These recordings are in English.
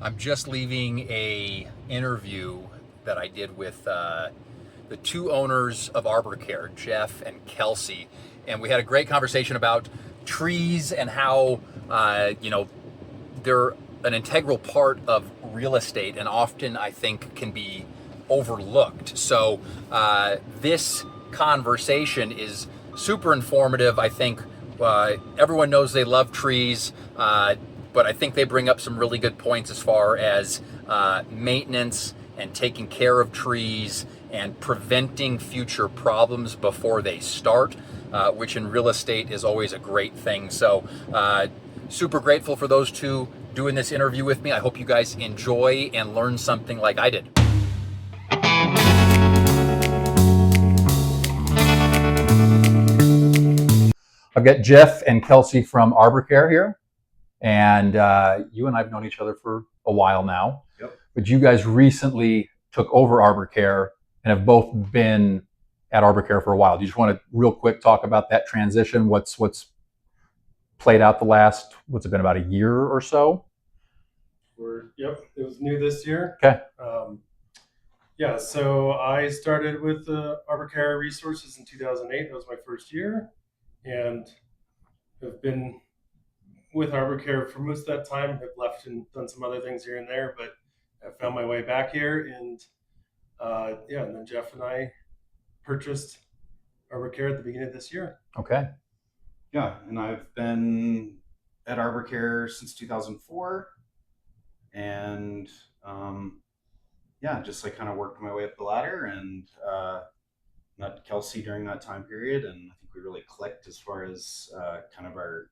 I'm just leaving a interview that I did with the two owners of ArborCare, Jeff and Kelsey, and we had a great conversation about trees and how they're an integral part of real estate, and often I think can be overlooked. So this conversation is super informative. I think everyone knows they love trees, but I think they bring up some really good points as far as maintenance and taking care of trees and preventing future problems before they start, which in real estate is always a great thing. So super grateful for those two doing this interview with me. I hope you guys enjoy and learn something like I did. I've got Jeff and Kelsey from ArborCare here, and you and I have known each other for a while now. Yep. But you guys recently took over ArborCare and have both been at ArborCare for a while. Do you just want to real quick talk about that transition? What's played out the last, what's it been, about a year or so? Yep, it was new this year. Okay. Yeah, so I started with ArborCare Resources in 2008. That was my first year, and have been with ArborCare for most of that time. Have left and done some other things here and there, but I found my way back here, and and then Jeff and I purchased ArborCare at the beginning of this year. Okay. Yeah, and I've been at ArborCare since 2004, and just like kind of worked my way up the ladder, and met Kelsey during that time period, and I think we really clicked as far as kind of our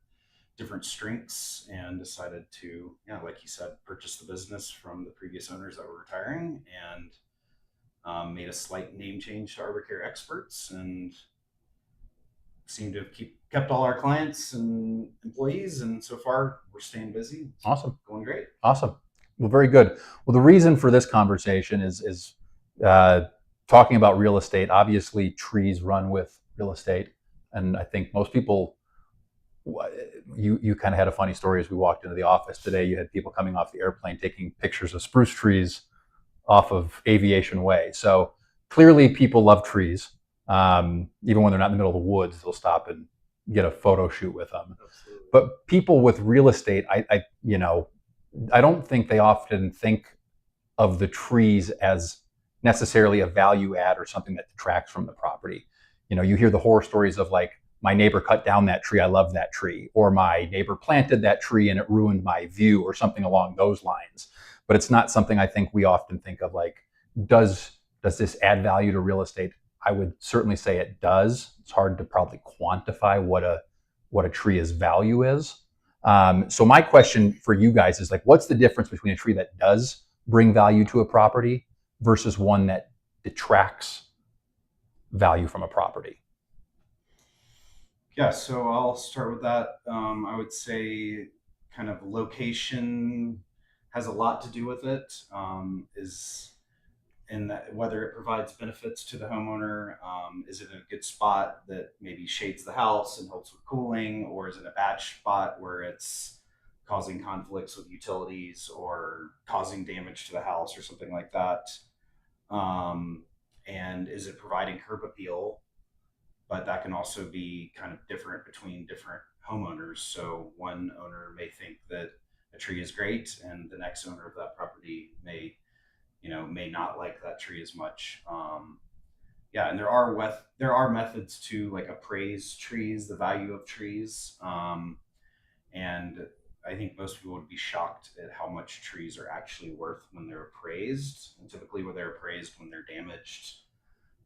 different strengths, and decided to, like you said, purchase the business from the previous owners that were retiring, and made a slight name change to ArborCare Experts, and seem to have kept all our clients and employees, and so far we're staying busy. It's Awesome. going great. Awesome. Well, very good. Well, the reason for this conversation is talking about real estate. Obviously, trees run with real estate, and I think most people. You kind of had a funny story as we walked into the office today. You had people coming off the airplane taking pictures of spruce trees off of Aviation Way. So clearly, people love trees. Even when they're not in the middle of the woods, they'll stop and get a photo shoot with them. Absolutely. But people with real estate, I don't think they often think of the trees as necessarily a value add or something that detracts from the property. You hear the horror stories of like, my neighbor cut down that tree, I love that tree, or my neighbor planted that tree and it ruined my view, or something along those lines. But it's not something I think we often think of like, does this add value to real estate? I would certainly say it does. It's hard to probably quantify what a tree's value is. So my question for you guys is like, what's the difference between a tree that does bring value to a property versus one that detracts value from a property? Yeah, so I'll start with that. I would say kind of location has a lot to do with it. Is in that whether it provides benefits to the homeowner, is it in a good spot that maybe shades the house and helps with cooling, or is it a bad spot where it's causing conflicts with utilities or causing damage to the house or something like that? And is it providing curb appeal? But that can also be kind of different between different homeowners. So one owner may think that a tree is great, and the next owner of that property may not like that tree as much. And there are methods to like appraise trees, the value of trees, and I think most people would be shocked at how much trees are actually worth when they're appraised. And typically, when they're appraised when they're damaged,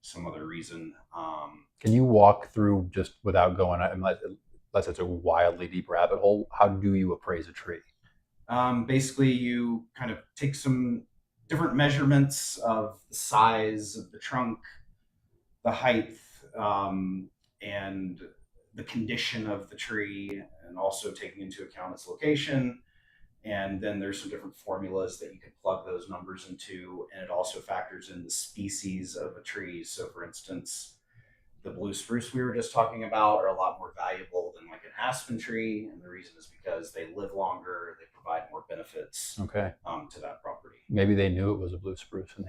some other reason. Can you walk through, just without going, unless it's a wildly deep rabbit hole, how do you appraise a tree? Basically, you kind of take some different measurements of the size of the trunk, the height, and the condition of the tree, and also taking into account its location. And then there's some different formulas that you can plug those numbers into, and it also factors in the species of a tree. So for instance, the blue spruce we were just talking about are a lot more valuable than like an aspen tree, and the reason is because they live longer, they provide more benefits Okay. to that property. Maybe they knew it was a blue spruce and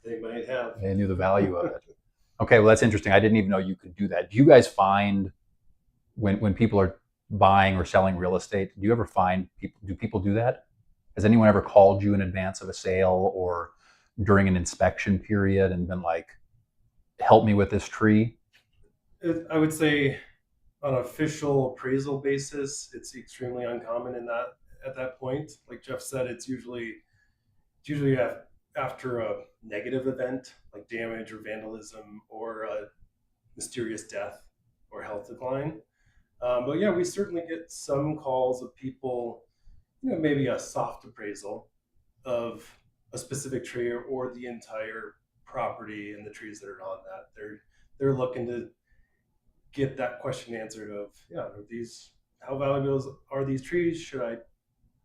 They might have. they knew the value of it. Okay, well that's interesting. I didn't even know you could do that. Do you guys find when people are buying or selling real estate, do you ever find people do that? Has anyone ever called you in advance of a sale or during an inspection period and been like, help me with this tree? I would say on an official appraisal basis, it's extremely uncommon at that point. Like Jeff said, it's usually after a negative event like damage or vandalism or a mysterious death or health decline. But yeah, we certainly get some calls of people, maybe a soft appraisal of a specific tree or the entire property and the trees that are on that. They're looking to get that question answered of, yeah, are these, how valuable are these trees? Should I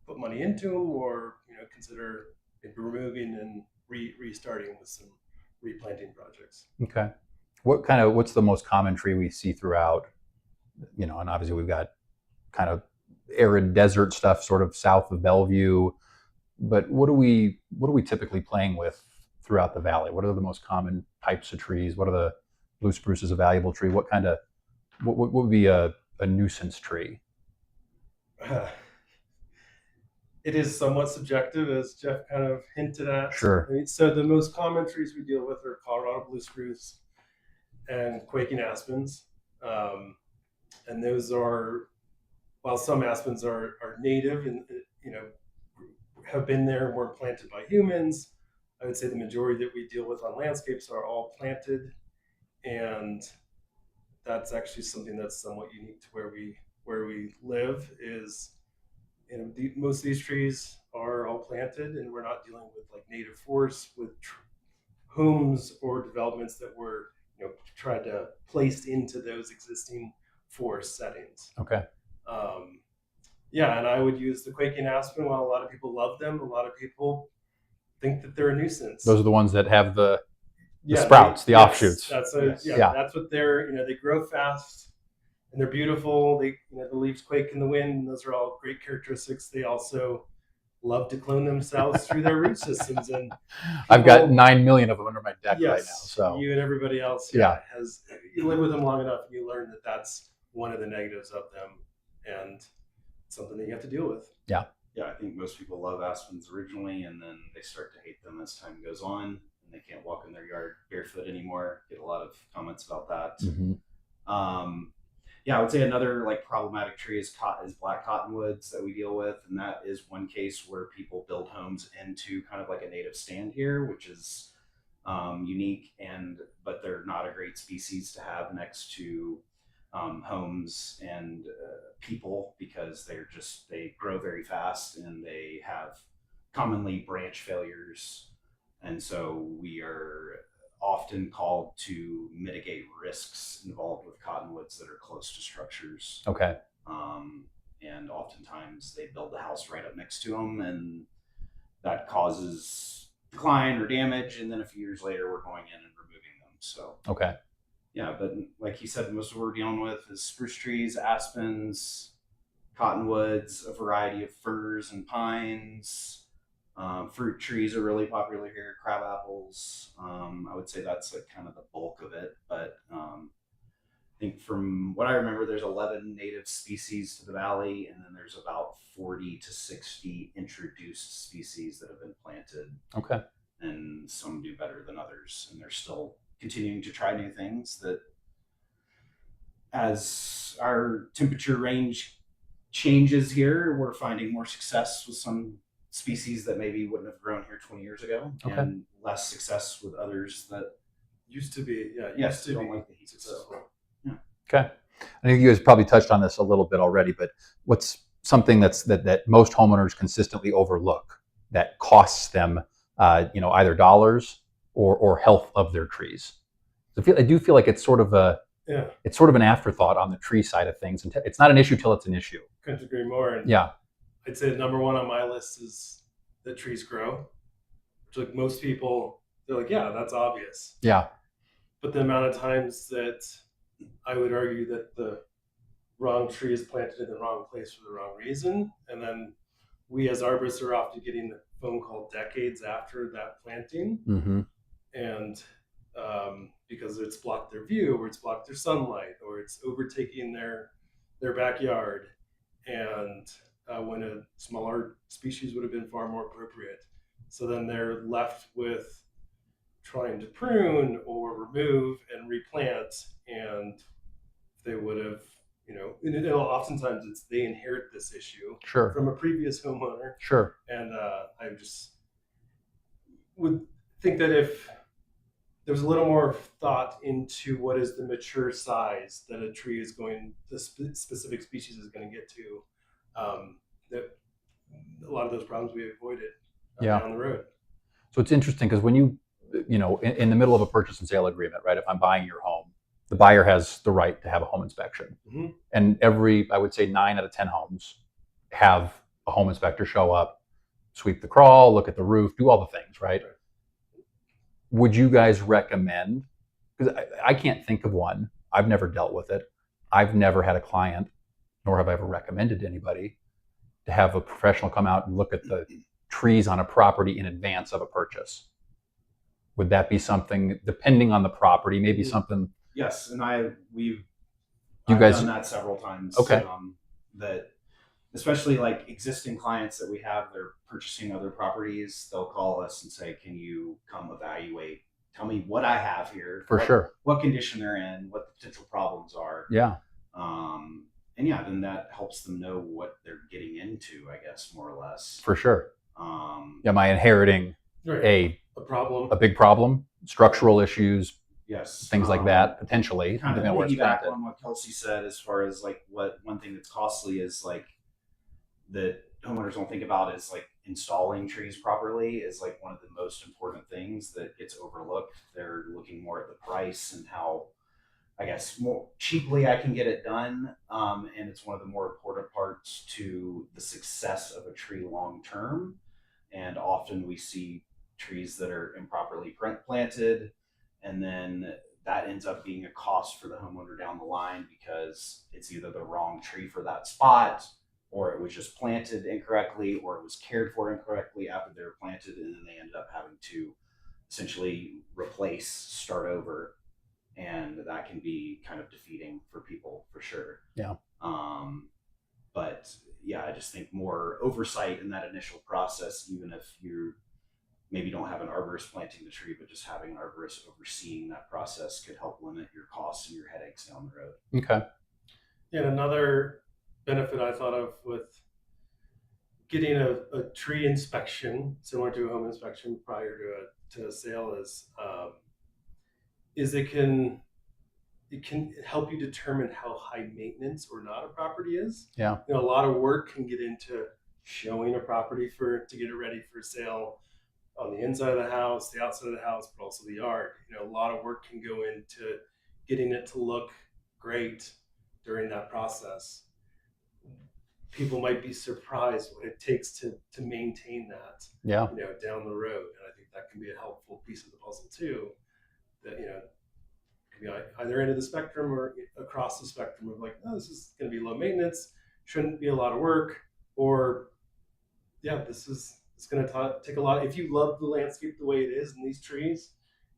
put money into, or consider maybe removing and restarting with some replanting projects? Okay. What's the most common tree we see throughout, and obviously we've got kind of arid desert stuff sort of south of Bellevue, but what are we typically playing with throughout the valley? What are the most common types of trees? What are the blue spruce is a valuable tree? What would be a nuisance tree? It is somewhat subjective, as Jeff kind of hinted at. Sure. So the most common trees we deal with are Colorado blue spruce and quaking aspens. And those are, while some aspens are native and have been there and weren't planted by humans, I would say the majority that we deal with on landscapes are all planted, and that's actually something that's somewhat unique to where we live. Is most of these trees are all planted, and we're not dealing with like native forests with homes or developments that were tried to place into those existing forest settings. Okay. Yeah, and I would use the quaking aspen. While a lot of people love them, a lot of people think that they're a nuisance. Those are the ones that have the sprouts, the offshoots. That's Yeah. That's what they're. They grow fast and they're beautiful. They the leaves quake in the wind. And those are all great characteristics. They also love to clone themselves through their root systems. And I've got 9 million of them under my deck right now. So you and everybody else, you live with them long enough, and you learn that that's one of the negatives of them, and something that you have to deal with. Yeah. Yeah, I think most people love aspens originally, and then they start to hate them as time goes on, and they can't walk in their yard barefoot anymore. Get a lot of comments about that. Mm-hmm. Yeah, I would say another like problematic tree is black cottonwoods that we deal with, and that is one case where people build homes into kind of like a native stand here, which is unique, but they're not a great species to have next to homes and people, because they grow very fast and they have commonly branch failures, and so we are often called to mitigate risks involved with cottonwoods that are close to structures. Okay. And oftentimes they build the house right up next to them, and that causes decline or damage, and then a few years later we're going in and removing them. So okay. Yeah, but like he said, most of what we're dealing with is spruce trees, aspens, cottonwoods, a variety of firs and pines. Fruit trees are really popular here, crab apples. I would say that's like kind of the bulk of it. But I think from what I remember, there's 11 native species to the valley, and then there's about 40 to 60 introduced species that have been planted. Okay. And some do better than others, and they're still continuing to try new things. That as our temperature range changes here, we're finding more success with some species that maybe wouldn't have grown here 20 years ago, and less success with others that used to be don't like the heat. successful. Yeah. Okay. I think you guys probably touched on this a little bit already, but what's something that most homeowners consistently overlook that costs them either dollars or health of their trees? I do feel like it's sort of an afterthought on the tree side of things, and it's not an issue till it's an issue. Couldn't agree more. And yeah, I'd say number one on my list is that trees grow. Which, like most people, they're like, yeah, that's obvious. Yeah. But the amount of times that I would argue that the wrong tree is planted in the wrong place for the wrong reason, and then we as arborists are often getting the phone call decades after that planting, Mm-hmm. and because it's blocked their view, or it's blocked their sunlight, or it's overtaking their backyard, and when a smaller species would have been far more appropriate. So then they're left with trying to prune or remove and replant, and they would have, oftentimes it's they inherit this issue Sure. from a previous homeowner, Sure. and I just would think that if there was a little more thought into what is the mature size that a tree is going, the specific species is going to get to, that a lot of those problems we avoided Yeah. down the road. So it's interesting because when in the middle of a purchase and sale agreement, right? If I'm buying your home, the buyer has the right to have a home inspection. Mm-hmm. And I would say 9 out of 10 homes have a home inspector show up, sweep the crawl, look at the roof, do all the things, right? Would you guys recommend, because I can't think of one, I've never dealt with it, I've never had a client, nor have I ever recommended to anybody, to have a professional come out and look at the trees on a property in advance of a purchase? Would that be something, depending on the property, maybe something? Yes, and I've guys done that several times. Okay. That especially like existing clients that we have, they're purchasing other properties. They'll call us and say, "Can you come evaluate? Tell me what I have here, For sure. what condition they're in, what the potential problems are." Yeah. And yeah, then that helps them know what they're getting into, I guess, more or less. For sure. Um, Am I inheriting a problem, a big problem, structural issues, yes, things like that, potentially? Kind of depending on where it's piggyback planted. on what Kelsey said, as far as like what one thing that's costly is like that homeowners don't think about is like installing trees properly is like one of the most important things that gets overlooked. They're looking more at the price and how, I guess, more cheaply I can get it done. And it's one of the more important parts to the success of a tree long term. And often we see trees that are improperly planted, and then that ends up being a cost for the homeowner down the line because it's either the wrong tree for that spot, or it was just planted incorrectly, or it was cared for incorrectly after they were planted, and then they ended up having to essentially replace, start over, and that can be kind of defeating for people for sure. Yeah. But yeah, I just think more oversight in that initial process, even if you maybe don't have an arborist planting the tree, but just having an arborist overseeing that process could help limit your costs and your headaches down the road. Okay. And another benefit I thought of with getting a tree inspection, similar to a home inspection prior to a sale, is it can help you determine how high maintenance or not a property is. Yeah. A lot of work can get into showing a property to get it ready for sale on the inside of the house, the outside of the house, but also the yard. A lot of work can go into getting it to look great during that process. People might be surprised what it takes to maintain that. Yeah. Down the road, and I think that can be a helpful piece of the puzzle too. That can be either end of the spectrum or across the spectrum of like, oh, this is going to be low maintenance, shouldn't be a lot of work, or yeah, it's going to take a lot. If you love the landscape the way it is and these trees,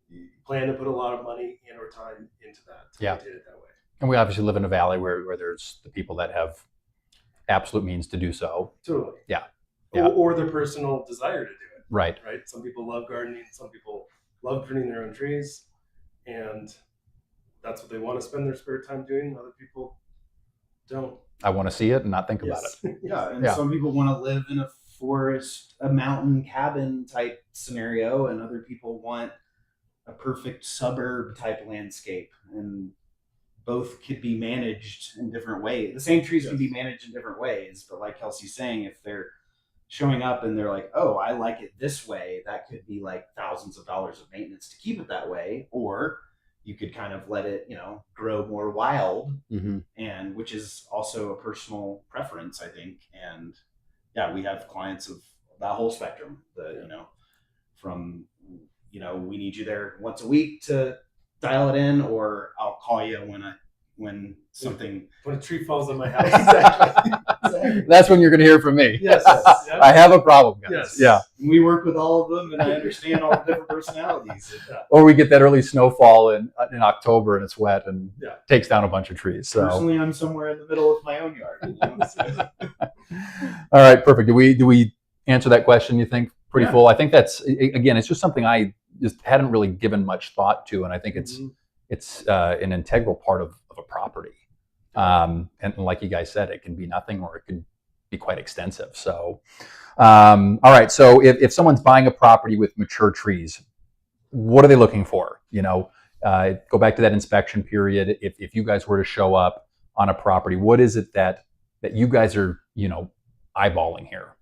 you plan to put a lot of money and or time into that to maintain it that way. And we obviously live in a valley where there's the people that have absolute means to do so. Totally. Yeah. Or their personal desire to do it. Right. Some people love gardening. Some people love pruning their own trees, and that's what they want to spend their spare time doing. Other people don't. I want to see it and not think about it. Yeah, and some people want to live in a forest, a mountain cabin type scenario, and other people want a perfect suburb type landscape, and both could be managed in different ways. The same trees can be managed in different ways, but like Kelsey's saying, if they're showing up and they're like, oh, I like it this way, that could be like thousands of dollars of maintenance to keep it that way. Or you could kind of let it, grow more wild, and which is also a personal preference, I think. And yeah, we have clients of that whole spectrum that, from, we need you there once a week to dial it in, or I'll call you when when something. When a tree falls on my house. Exactly. That's when you're going to hear from me. Yes. Yep. I have a problem, guys. Yes. Yeah. We work with all of them, and I understand all the different personalities. Or we get that early snowfall in October and it's wet and Yeah. takes down a bunch of trees. So. Personally, I'm somewhere in the middle of my own yard. You know, so. All right, perfect. Do we answer that question, you think, pretty Yeah. full? I think that's, again, it's just something I just hadn't really given much thought to, and I think it's an integral part of a property. And like you guys said, it can be nothing or it could be quite extensive. So, all right. So if someone's buying a property with mature trees, what are they looking for? You know, go back to that inspection period. If you guys were to show up on a property, what is it that you guys are, you know, eyeballing here?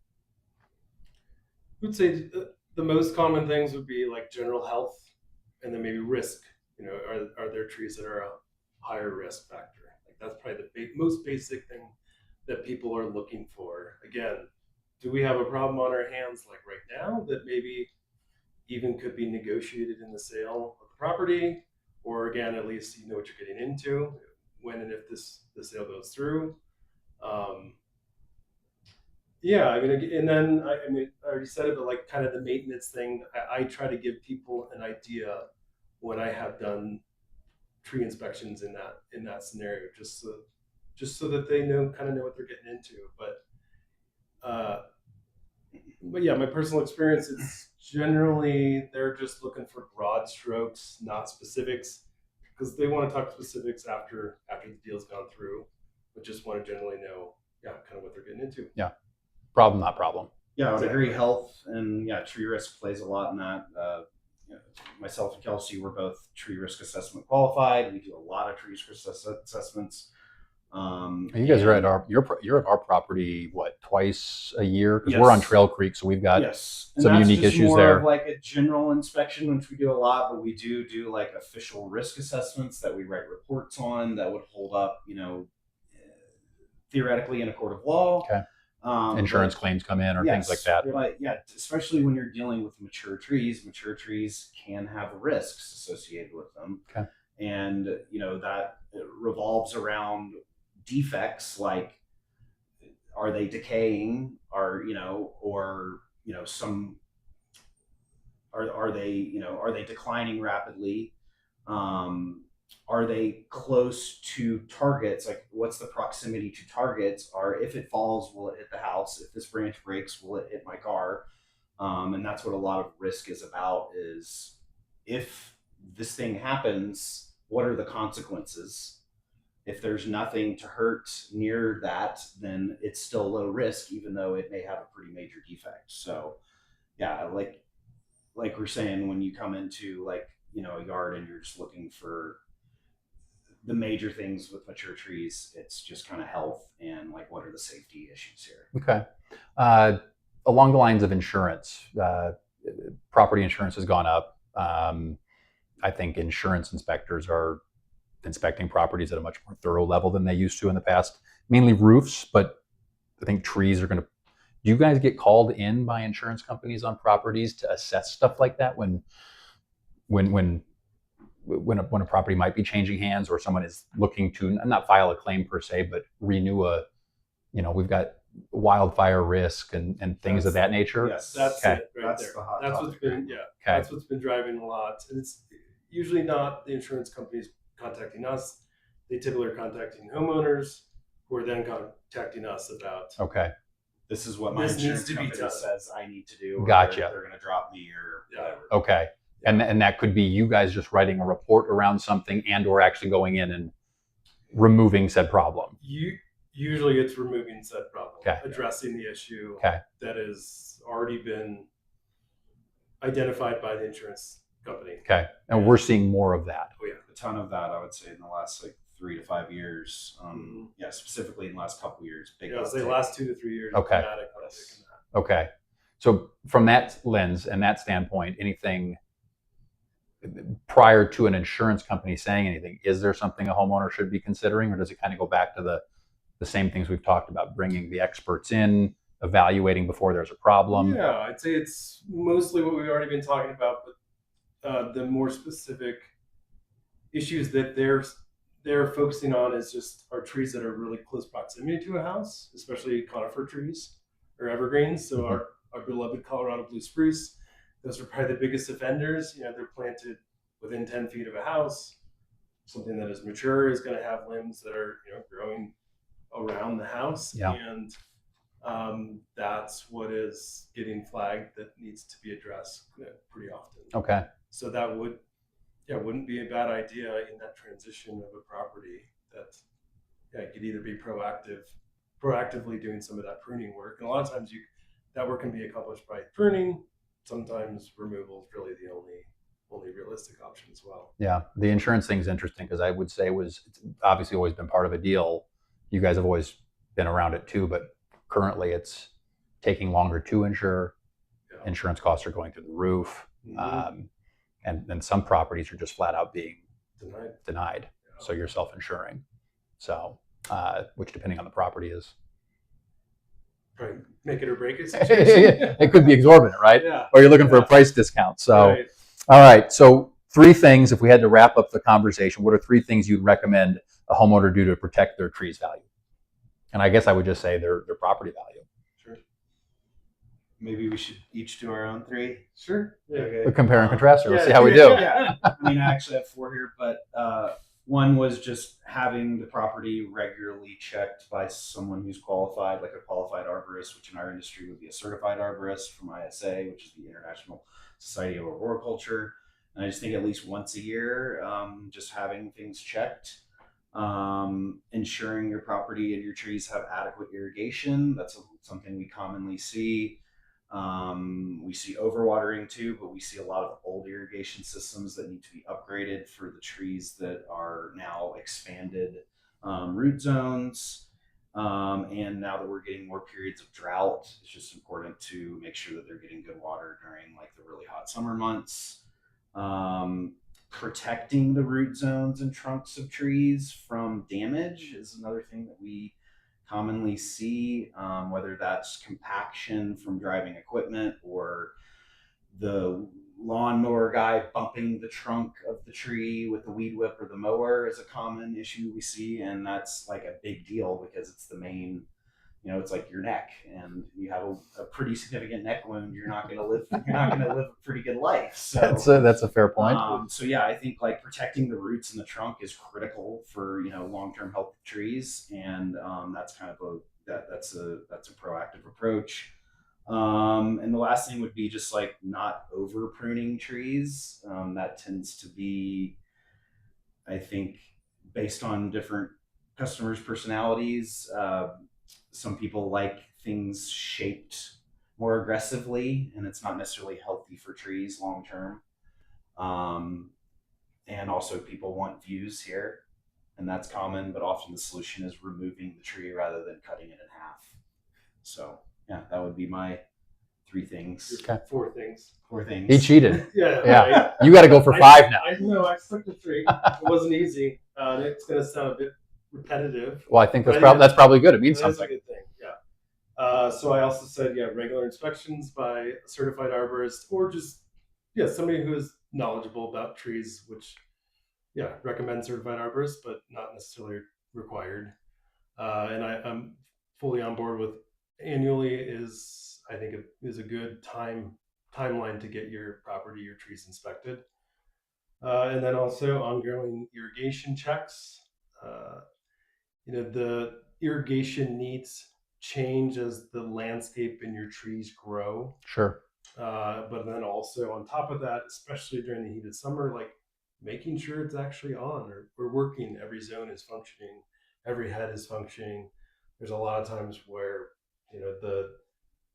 I would say the most common things would be like general health, and then maybe risk. You know, are there trees that are a higher risk factor? Like that's probably the most basic thing that people are looking for. Again, do we have a problem on our hands like right now that maybe even could be negotiated in the sale of the property? Or again, at least you know what you're getting into when and if the sale goes through. Yeah, I mean, and then I already said it, but like kind of the maintenance thing, I try to give people an idea when I have done tree inspections in that scenario, just so that they kind of know what they're getting into. But yeah, my personal experience is generally they're just looking for broad strokes, not specifics, because they want to talk specifics after the deal's gone through, but just want to generally know, kind of what they're getting into. Yeah. Problem, not problem. Yeah, I would agree. Health and tree risk plays a lot in that. Myself and Kelsey, we're both tree risk assessment qualified. We do a lot of tree risk assessments. You guys are you're at our property twice a year, because we're on Trail Creek, so we've got some unique issues more there. Of like a general inspection, which we do a lot, but we do like official risk assessments that we write reports on that would hold up, you know, theoretically in a court of law. Okay. Insurance claims come in or things like that. But especially when you're dealing with mature trees can have risks associated with them. Okay. And, you know, that revolves around defects like, are they decaying? Are they declining rapidly? Are they close to targets? Like, what's the proximity to targets? Or if it falls, will it hit the house? If this branch breaks, will it hit my car? And that's what a lot of risk is about, is if this thing happens, what are the consequences? If there's nothing to hurt near that, then it's still low risk, even though it may have a pretty major defect. So yeah, like we're saying, when you come into like, you know, a yard and you're just looking for the major things with mature trees, it's just kind of health and like, what are the safety issues here? Okay. Along the lines of insurance, property insurance has gone up. I think insurance inspectors are inspecting properties at a much more thorough level than they used to in the past, mainly roofs, but I think trees are going to. Do you guys get called in by insurance companies on properties to assess stuff like that when a property might be changing hands, or someone is looking to not file a claim per se, but renew we've got wildfire risk and things of that nature? Yes, that's it right that's there. The hot that's topic. what's been that's what's been driving a lot. And it's usually not the insurance companies contacting us. They typically are contacting homeowners, who are then contacting us about, okay, this is what my insurance company says I need to do. Gotcha. They're going to drop me or whatever. Okay. And that could be you guys just writing a report around something, and or actually going in and removing said problem. Usually it's removing said problem, okay, addressing the issue okay, that has already been identified by the insurance company. Okay. And we're seeing more of that. Oh yeah, a ton of that, I would say, in the last like 3 to 5 years. Specifically in the last couple of years. I'd say the last 2 to 3 years. Okay. Okay. So from that lens and that standpoint, anything prior to an insurance company saying anything, is there something a homeowner should be considering, or does it kind of go back to the same things we've talked about, bringing the experts in, evaluating before there's a problem? Yeah, I'd say it's mostly what we've already been talking about, but the more specific issues that they're focusing on is just are trees that are really close proximity to a house, especially conifer trees or evergreens. So Mhm. our beloved Colorado blue spruce, those are probably the biggest offenders. You know, they're planted within 10 feet of a house. Something that is mature is going to have limbs that are, you know, growing around the house, Yeah. and that's what is getting flagged that needs to be addressed pretty often. Okay. So that would, yeah, wouldn't be a bad idea in that transition of a property that, yeah, could either be proactively doing some of that pruning work, and a lot of times that work can be accomplished by pruning. Sometimes removal is really the only realistic option as well. Yeah. The insurance thing is interesting because I would say it's obviously always been part of a deal. You guys have always been around it too, but currently it's taking longer to insure. Yeah. Insurance costs are going through the roof. And some properties are just flat out being denied. Yeah. So you're self-insuring. So, which depending on the property is Probably make it or break it. it could be exorbitant, right? Yeah. Or you're looking for a price discount. So, right. All right. So 3 things, if we had to wrap up the conversation, what are 3 things you'd recommend a homeowner do to protect their tree's value? And I guess I would just say their property value. Sure. Maybe we should each do our own 3. Sure. Yeah. Okay. Compare and contrast. Let's yeah. see how we do. Yeah. I mean, I actually have 4 here, but one was just having the property regularly checked by someone who's qualified, like a qualified arborist, which in our industry would be a certified arborist from ISA, which is the International Society of Arboriculture. And I just think at least once a year, just having things checked, ensuring your property and your trees have adequate irrigation. That's something we commonly see. We see overwatering too, but we see a lot of old irrigation systems that need to be upgraded for the trees that are now expanded root zones. And now that we're getting more periods of drought, it's just important to make sure that they're getting good water during like the really hot summer months. Protecting the root zones and trunks of trees from damage is another thing that we commonly see, whether that's compaction from driving equipment or the lawnmower guy bumping the trunk of the tree with the weed whip or the mower is a common issue we see, and that's like a big deal because it's the main, you know, it's like your neck, and you have a pretty significant neck wound. You're not going to live a pretty good life. So that's a fair point. So yeah, I think like protecting the roots and the trunk is critical for, you know, long-term health of trees, and that's kind of that's a proactive approach. And the last thing would be just like not over pruning trees. That tends to be, I think, based on different customers' personalities. Some people like things shaped more aggressively, and it's not necessarily healthy for trees long term. And also people want views here, and that's common, but often the solution is removing the tree rather than cutting it in half. So yeah, that would be my 3 things. Okay. 4 things. 4 things. He cheated. Yeah. Yeah. You got to go for 5 now. I know. I stuck to 3. It wasn't easy. It's going to sound a bit repetitive. Well, I think that's probably good. It means That is a something. good thing. Yeah. So I also said, yeah, regular inspections by a certified arborist, or just, yeah, somebody who is knowledgeable about trees, which, yeah, recommend certified arborist, but not necessarily required. And I'm fully on board with annually I think is a good timeline to get your property, your trees inspected. And then also ongoing irrigation checks. The irrigation needs change as the landscape and your trees grow. Sure. But then also on top of that, especially during the heat of summer, like making sure it's actually on or we're working, every zone is functioning, every head is functioning. There's a lot of times where,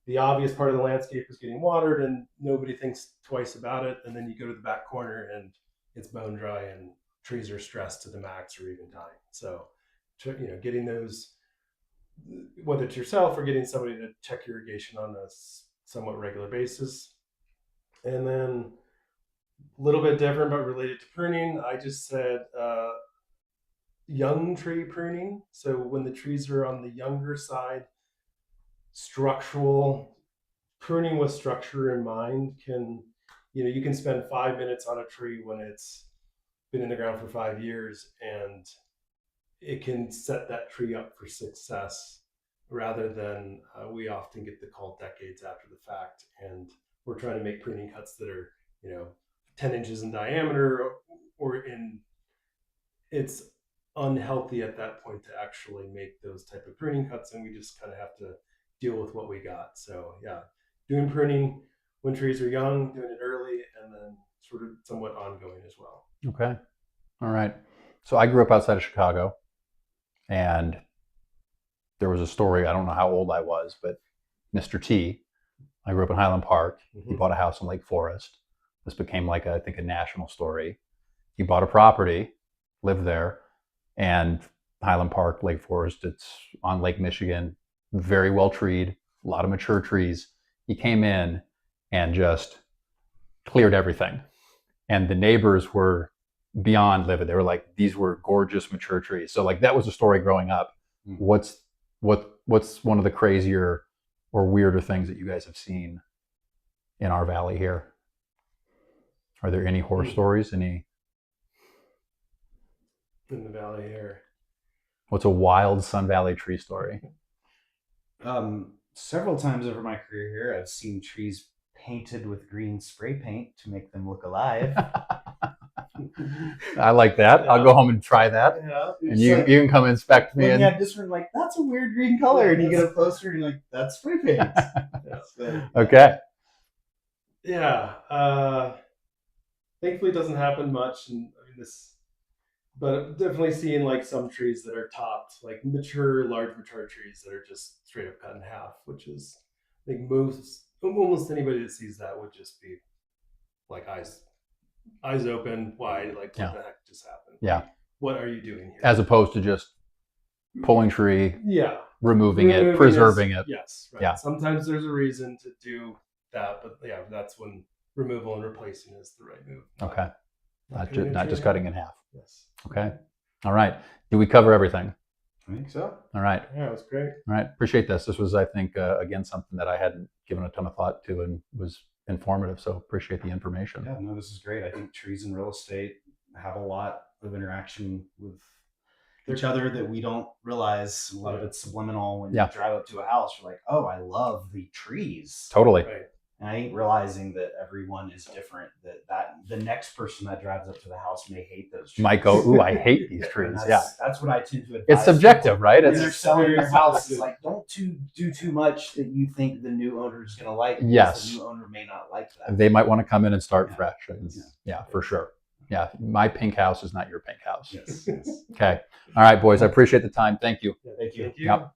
the obvious part of the landscape is getting watered and nobody thinks twice about it. And then you go to the back corner and it's bone dry and trees are stressed to the max or even dying. So, getting those, whether it's yourself or getting somebody to check irrigation on a somewhat regular basis. And then a little bit different, but related to pruning, I just said young tree pruning. So when the trees are on the younger side, structural pruning with structure in mind you can spend 5 minutes on a tree when it's been in the ground for 5 years and it can set that tree up for success rather than we often get the call decades after the fact, and we're trying to make pruning cuts that are 10 inches in diameter, or in it's unhealthy at that point to actually make those type of pruning cuts, and we just kind of have to deal with what we got. So yeah, doing pruning when trees are young, doing it early, and then sort of somewhat ongoing as well. Okay. All right. So I grew up outside of Chicago, and there was a story, I don't know how old I was, but Mr. T, I grew up in Highland Park. He bought a house in Lake Forest. This became like, I think, a national story. He bought a property, lived there, and Highland Park, Lake Forest, it's on Lake Michigan, very well treed, a lot of mature trees. He came in and just cleared everything. And the neighbors were beyond livid. They were like, these were gorgeous mature trees. So like that was a story growing up. What's one of the crazier or weirder things that you guys have seen in our valley here? Are there any horror stories? Any in the valley here? What's a wild Sun Valley tree story? Several times over my career here, I've seen trees painted with green spray paint to make them look alive. I like that. Yeah. I'll go home and try that. Yeah. And you can come inspect me. And this one, like, that's a weird green color. And you get up closer and you're like, that's spray paint. Okay. Yeah. Thankfully, it doesn't happen much. And I mean, but definitely seeing like some trees that are topped, like large mature trees that are just straight up cut in half, which is, I think almost anybody that sees that would just be like eyes open wide, like what the heck just happened? Yeah. What are you doing here? As opposed to just pulling tree, removing it, preserving it. Yes. Right. Yeah. Sometimes there's a reason to do that, but yeah, that's when removal and replacing is the right move. Okay. Not just cutting in half. Yes. Okay. All right. Do we cover everything? I think so. All right. Yeah, it was great. All right. Appreciate this. This was, I think, again, something that I hadn't given a ton of thought to and was informative. So appreciate the information. Yeah, no, this is great. I think trees in real estate have a lot of interaction with each other that we don't realize. A lot of it's subliminal. When you drive up to a house, you're like, oh, I love the trees. Totally. Right. And I ain't realizing that everyone is different, that the next person that drives up to the house may hate those trees. Might go, ooh, I hate these trees. That's what I tend to advise. It's subjective, people. right? When they're selling their house, it's like, don't do too much that you think the new owner is going to like. Yes. The new owner may not like that. They might want to come in and start fresh. Yeah, for sure. Yeah, my pink house is not your pink house. Yes. Okay. All right, boys. I appreciate the time. Thank you. Thank you. Yep.